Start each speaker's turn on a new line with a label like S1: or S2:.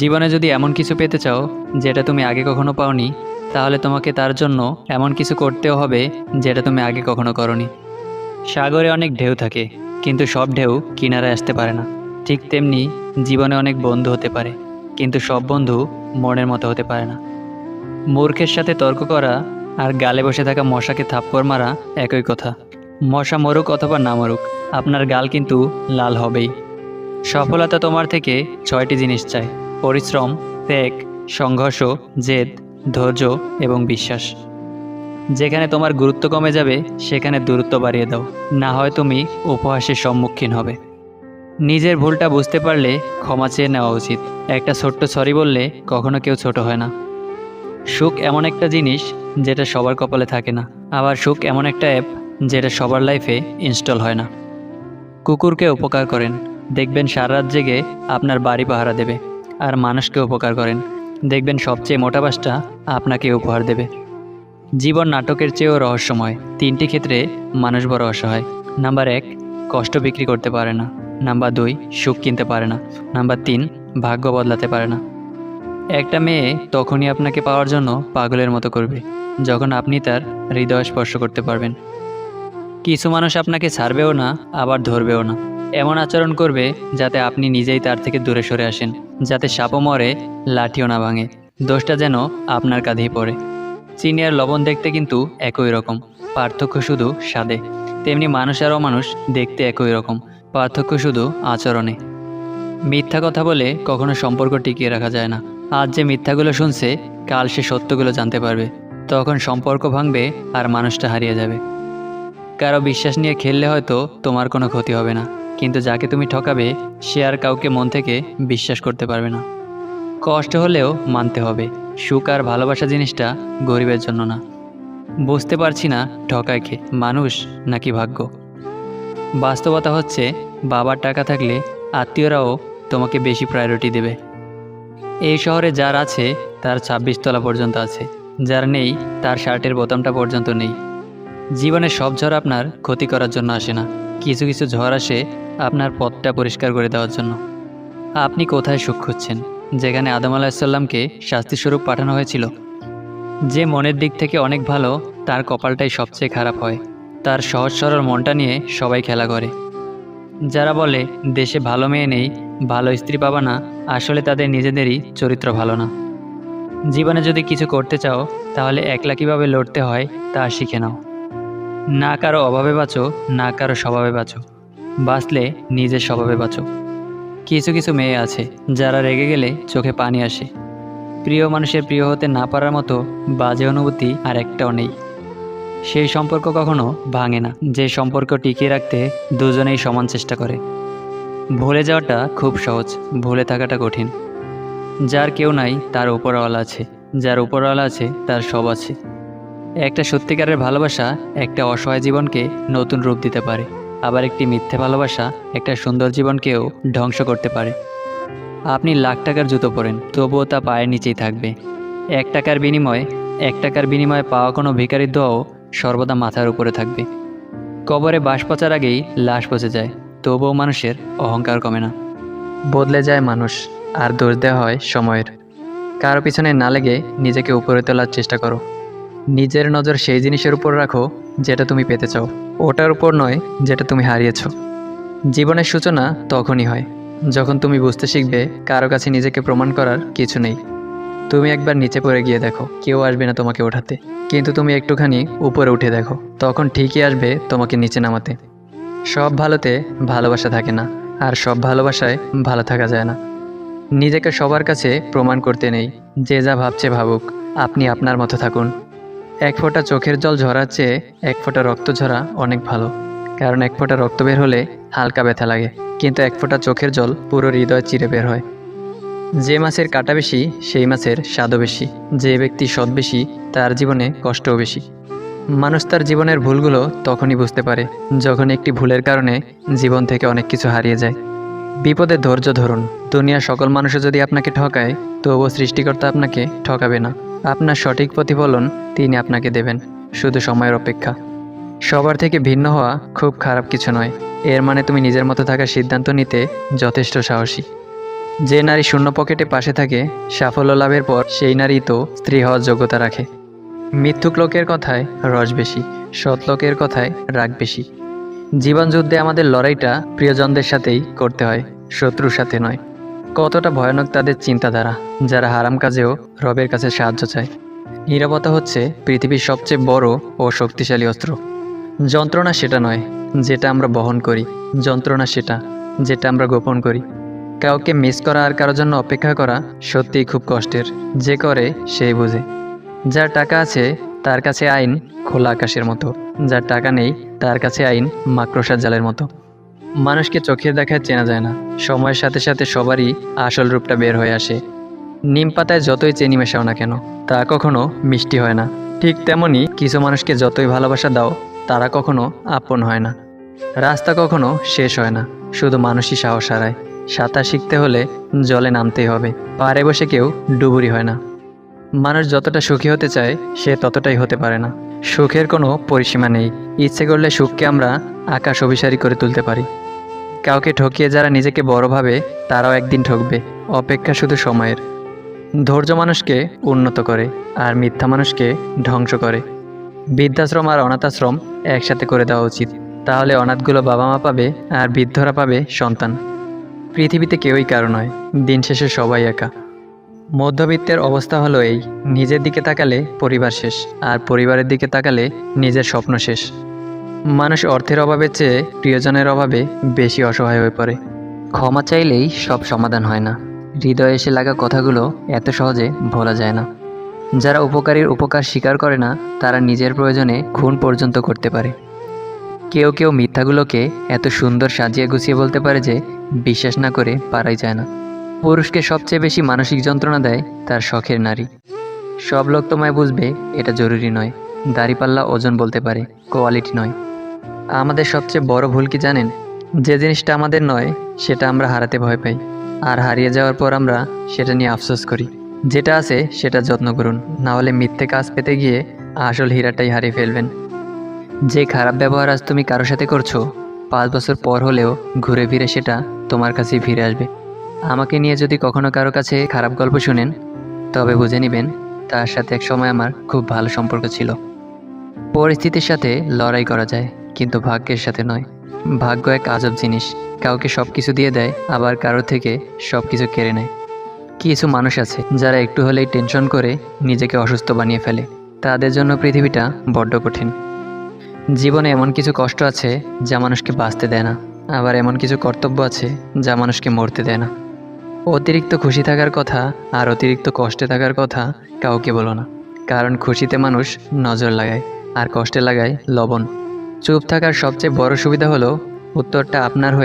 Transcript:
S1: জীবনে যদি এমন কিছু পেতে চাও যেটা তুমি আগে কখনো পাওনি, তাহলে তোমাকে তার জন্য এমন কিছু করতেও হবে যেটা তুমি আগে কখনো করনি। সাগরে অনেক ঢেউ থাকে, কিন্তু সব ঢেউ কিনারায় আসতে পারে না। ঠিক তেমনি জীবনে অনেক বন্ধু হতে পারে, কিন্তু সব বন্ধু মনের মতো হতে পারে না। মূর্খের সাথে তর্ক করা আর গালে বসে থাকা মশাকে থাপ্পড় মারা একই কথা। মশা মরুক অথবা না মরুক, আপনার গাল কিন্তু লাল হবেই। সফলতা তোমার থেকে 6টি জিনিস চায়: পরিশ্রম, ত্যাগ, সংঘর্ষ, জেদ, ধৈর্য এবং বিশ্বাস। যেখানে তোমার গুরুত্ব কমে যাবে সেখানে দূরত্ব বাড়িয়ে দাও, না হয় তুমি উপহাসের সম্মুখীন হবে। নিজের ভুলটা বুঝতে পারলে ক্ষমা চেয়ে নেওয়া উচিত। একটা ছোট্ট সরি বললে কখনো কেউ ছোট হয় না। সুখ এমন একটা জিনিস যেটা সবার কপালে থাকে না, আবার সুখ এমন একটা অ্যাপ যেটা সবার লাইফে ইনস্টল হয় না। কুকুরকে উপকার করেন, দেখবেন সারা রাত জেগে আপনার বাড়ি পাহারা দেবে। আর মানুষকে উপকার করেন, দেখবেন সবচেয়ে মোটা বাসটা আপনাকে উপহার দেবে। জীবন নাটকের চেয়েও রহস্যময়। 3টি ক্ষেত্রে মানুষ বড় অসহায়। নাম্বার 1, কষ্ট বিক্রি করতে পারে না। নাম্বার 2, সুখ কিনতে পারে না। নাম্বার 3, ভাগ্য বদলাতে পারে না। একটা মেয়ে তখনই আপনাকে পাওয়ার জন্য পাগলের মতো করবে যখন আপনি তার হৃদয় স্পর্শ করতে পারবেন। কিছু মানুষ আপনাকে ছাড়বেও না, আবার ধরবেও না। এমন আচরণ করবে যাতে আপনি নিজেই তার থেকে দূরে সরে আসেন, যাতে সাপও মরে, লাঠিও না ভাঙে, দোষটা যেন আপনার কাঁধেই পড়ে। চিনি আর লবণ দেখতে কিন্তু একই রকম, পার্থক্য শুধু স্বাদে। তেমনি মানুষ আর অমানুষ দেখতে একই রকম, পার্থক্য শুধু আচরণে। মিথ্যা কথা বলে কখনো সম্পর্ক টিকিয়ে রাখা যায় না। আজ যে মিথ্যাগুলো শুনছে, কাল সে সত্যগুলো জানতে পারবে। তখন সম্পর্ক ভাঙবে আর মানুষটা হারিয়ে যাবে। কারো বিশ্বাস নিয়ে খেললে হয়তো তোমার কোনো ক্ষতি হবে না, কিন্তু যাকে তুমি ঠকাবে সে আর কাউকে মন থেকে বিশ্বাস করতে পারবে না। কষ্ট হলেও মানতে হবে, সুখ আর ভালোবাসা জিনিসটা গরিবের জন্য না। বুঝতে পারছি না ঠকায় কে, মানুষ নাকি ভাগ্য। বাস্তবতা হচ্ছে, বাবার টাকা থাকলে আত্মীয়রাও তোমাকে বেশি প্রায়োরিটি দেবে। এই শহরে যার আছে তার 26 তলা পর্যন্ত আছে, যার নেই তার শার্টের বোতামটা পর্যন্ত নেই। জীবনে সব ঝড় আপনার ক্ষতি করার জন্য আসে না, কিছু কিছু ঝড় আসে আপনার পথটা পরিষ্কার করে দেওয়ার জন্য। আপনি কোথায় সুখ খুঁজছেন? যেখানে আদম আলাহিসাল্লামকে শাস্তিস্বরূপ পাঠানো হয়েছিল। যে মনের দিক থেকে অনেক ভালো, তার কপালটাই সবচেয়ে খারাপ হয়। তার সহজ সরল মনটা নিয়ে সবাই খেলা করে। যারা বলে দেশে ভালো মেয়ে নেই, ভালো স্ত্রী পাবা না, আসলে তাদের নিজেদেরই চরিত্র ভালো না। জীবনে যদি কিছু করতে চাও, তাহলে একলা কীভাবে লড়তে হয় তা শিখে নাও। না কারো অভাবে বাঁচো, না কারো স্বভাবে বাঁচো, বাঁচলে নিজের স্বভাবে বাঁচো। কিছু কিছু মেয়ে আছে যারা রেগে গেলে চোখে পানি আসে। প্রিয় মানুষের প্রিয় হতে না পারার মতো বাজে অনুভূতি আর একটাও নেই। সেই সম্পর্ক কখনো ভাঙে না যে সম্পর্ক টিকিয়ে রাখতে দুজনেই সমান চেষ্টা করে। ভুলে যাওয়াটা খুব সহজ, ভুলে থাকাটা কঠিন। যার কেউ নাই তার উপরওয়ালা আছে, যার উপরওয়ালা আছে তার সব আছে। একটা সত্যিকারের ভালোবাসা একটা অসহায় জীবনকে নতুন রূপ দিতে পারে, আবার একটি মিথ্যে ভালোবাসা একটা সুন্দর জীবনকেও ধ্বংস করতে পারে। আপনি লাখ টাকার জুতো পরেন, তবুও তা পায়ের নিচেই থাকবে। 1 টাকার বিনিময়ে পাওয়া কোনো ভিখারির দোয়াও সর্বদা মাথার উপরে থাকবে। কবরে বাঁশ পচার আগেই লাশ পচে যায়, তবুও মানুষের অহংকার কমে না। বদলে যায় মানুষ, আর দোষ দেওয়া হয় সময়ের। কারো পিছনে না লেগে নিজেকে উপরে তোলার চেষ্টা করো। নিজের নজর সেই জিনিসের উপর রাখো যেটা তুমি পেতে চাও, ওটার উপর নয় যেটা তুমি হারিয়েছ। জীবনের সূচনা তখনই হয় যখন তুমি বুঝতে শিখবে কারো কাছে নিজেকে প্রমাণ করার কিছু নেই। তুমি একবার নিচে পড়ে গিয়ে দেখো, কেউ আসবে না তোমাকে ওঠাতে, কিন্তু তুমি একটুখানি উপরে উঠে দেখো, তখন ঠিকই আসবে তোমাকে নিচে নামাতে। সব ভালোতে ভালোবাসা থাকে না, আর সব ভালোবাসায় ভালো থাকা যায় না। নিজেকে সবার কাছে প্রমাণ করতে নেই, যে যা ভাবছে ভাবুক, আপনি আপনার মতো থাকুন। 1 ফোঁটা চোখের জল ঝরার চেয়ে 1 ফোঁটা রক্ত ঝরা অনেক ভালো, কারণ 1 ফোঁটা রক্ত বের হলে হালকা ব্যথা লাগে, কিন্তু 1 ফোঁটা চোখের জল পুরো হৃদয় চিরে বের হয়। যে মাছের কাঁটা বেশি সেই মাছের স্বাদও বেশি, যে ব্যক্তি সৎ বেশি তার জীবনে কষ্টও বেশি। মানুষ তার জীবনের ভুলগুলো তখনই বুঝতে পারে যখন একটি ভুলের কারণে জীবন থেকে অনেক কিছু হারিয়ে যায়। বিপদে ধৈর্য ধরুন। দুনিয়ার সকল মানুষও যদি আপনাকে ঠকায়, তবুও সৃষ্টিকর্তা আপনাকে ঠকাবে না। আপনার সঠিক প্রতিফলন তিনি আপনাকে দেবেন, শুধু সময়ের অপেক্ষা। সবার থেকে ভিন্ন হওয়া খুব খারাপ কিছু নয়, এর মানে তুমি নিজের মতো থাকার সিদ্ধান্ত নিতে যথেষ্ট সাহসী। যে নারী শূন্য পকেটে পাশে থাকে সাফল্য লাভের পর সেই নারী তো স্ত্রী হওয়ার যোগ্যতা রাখে। মিথ্যুক লোকের কথায় রস বেশি, সৎ লোকের কথায় রাগ বেশি। জীবন যুদ্ধে আমাদের লড়াইটা প্রিয়জনদের সাথেই করতে হয়, শত্রুর সাথে নয়। কতটা ভয়ানক তাদের চিন্তাধারা, যারা হারাম কাজেও রবের কাছে সাহায্য চায়। নীরবতা হচ্ছে পৃথিবীর সবচেয়ে বড় ও শক্তিশালী অস্ত্র। যন্ত্রণা সেটা নয় যেটা আমরা বহন করি, যন্ত্রণা সেটা যেটা আমরা গোপন করি। কাউকে মিস করা আর কারোর জন্য অপেক্ষা করা সত্যিই খুব কষ্টের। যে করে সেই বোঝে। যার টাকা আছে তার কাছে আইন খোলা আকাশের মতো, যার টাকা নেই তার কাছে আইন মাকড়সার জালের মতো। মানুষকে চোখে দেখায় চেনা যায় না, সময়ের সাথে সাথে সবারই আসল রূপটা বের হয়ে আসে। নিম পাতায় যতই চিনি মেশাও না কেন, তা কখনো মিষ্টি হয় না। ঠিক তেমনি কিছু মানুষকে যতই ভালোবাসা দাও, তারা কখনো আপন হয় না। রাস্তা কখনো শেষ হয় না, শুধু মানুষই সাহস হারায়। সাঁতার শিখতে হলে জলে নামতেই হবে, পাড়ে বসে কেউ ডুবুরি হয় না। মানুষ যতটা সুখী হতে চায় সে ততটাই হতে পারে না। সুখের কোনো পরিসীমা নেই, ইচ্ছে করলে সুখকে আমরা আকাশ অভিসারী করে তুলতে পারি। কাউকে ঠকিয়ে যারা নিজেকে বড় ভাবে তারাও একদিন ঠকবে, অপেক্ষা শুধু সময়ের। ধৈর্য মানুষকে উন্নত করে আর মিথ্যা মানুষকে ধ্বংস করে। বৃদ্ধাশ্রম আর অনাথাশ্রম একসাথে করে দেওয়া উচিত, তাহলে অনাথগুলো বাবা মা পাবে আর বৃদ্ধরা পাবে সন্তান। পৃথিবীতে কেউই কারো নয়, দিন শেষে সবাই একা। মধ্যবিত্তের অবস্থা হলো এই, নিজের দিকে তাকালে পরিবার শেষ, আর পরিবারের দিকে তাকালে নিজের স্বপ্ন শেষ। মানুষ অর্থের অভাবের চেয়ে প্রিয়জনের অভাবে বেশি অসহায় হয়ে পড়ে। ক্ষমা চাইলেই সব সমাধান হয় না, হৃদয়ে এসে লাগা কথাগুলো এত সহজে ভোলা যায় না। যারা উপকারীর উপকার স্বীকার করে না তারা নিজের প্রয়োজনে খুন পর্যন্ত করতে পারে। কেউ কেউ মিথ্যাগুলোকে এত সুন্দর সাজিয়ে গুছিয়ে বলতে পারে যে বিশ্বাস না করে পারাই যায় না। পুরুষকে সবচেয়ে বেশি মানসিক যন্ত্রণা দেয় তার শখের নারী। সব লোক তোমায় বুঝবে এটা জরুরি নয়, দাড়িপাল্লা ওজন বলতে পারে, কোয়ালিটি নয়। আমাদের সবচেয়ে বড় ভুল কি জানেন? যে জিনিসটা আমাদের নয় সেটা আমরা হারাতে ভয় পাই, আর হারিয়ে যাওয়ার পর আমরা সেটা নিয়ে আফসোস করি। যেটা আছে সেটা যত্ন করুন, না হলে মিথ্যে কাজ পেতে গিয়ে আসল হীরাটাই হারিয়ে ফেলবেন। যে খারাপ ব্যবহার আজ তুমি কারোর সাথে করছো, 5 বছর পর হলেও ঘুরে ফিরে সেটা তোমার কাছেই ফিরে আসবে। আমাকে নিয়ে যদি কখনো কারো কাছে খারাপ গল্প শুনেন, তবে বুঝে নেবেন তার সাথে এক সময় আমার খুব ভালো সম্পর্ক ছিল। পরিস্থিতির সাথে লড়াই করা যায়, কিন্তু ভাগ্যের সাথে নয়। ভাগ্য এক আজব জিনিস, কাউকে সব কিছু দিয়ে দেয়, আবার কারো থেকে সব কিছু কেড়ে নেয়। কিছু মানুষ আছে যারা একটু হলেই টেনশন করে নিজেকে অসুস্থ বানিয়ে ফেলে, তাদের জন্য পৃথিবীটা বড্ড কঠিন। জীবনে এমন কিছু কষ্ট আছে যা মানুষকে বাঁচতে দেয় না, আবার এমন কিছু কর্তব্য আছে যা মানুষকে মরতে দেয় না। অতিরিক্ত খুশি থাকার কথা আর অতিরিক্ত কষ্টে থাকার কথা কাউকে বলো না, কারণ খুশিতে মানুষ নজর লাগায় আর কষ্টে লাগায় লবণ। চুপ থাকার সবচেয়ে বড় সুবিধা হলো উত্তরটা আপনার হয়ে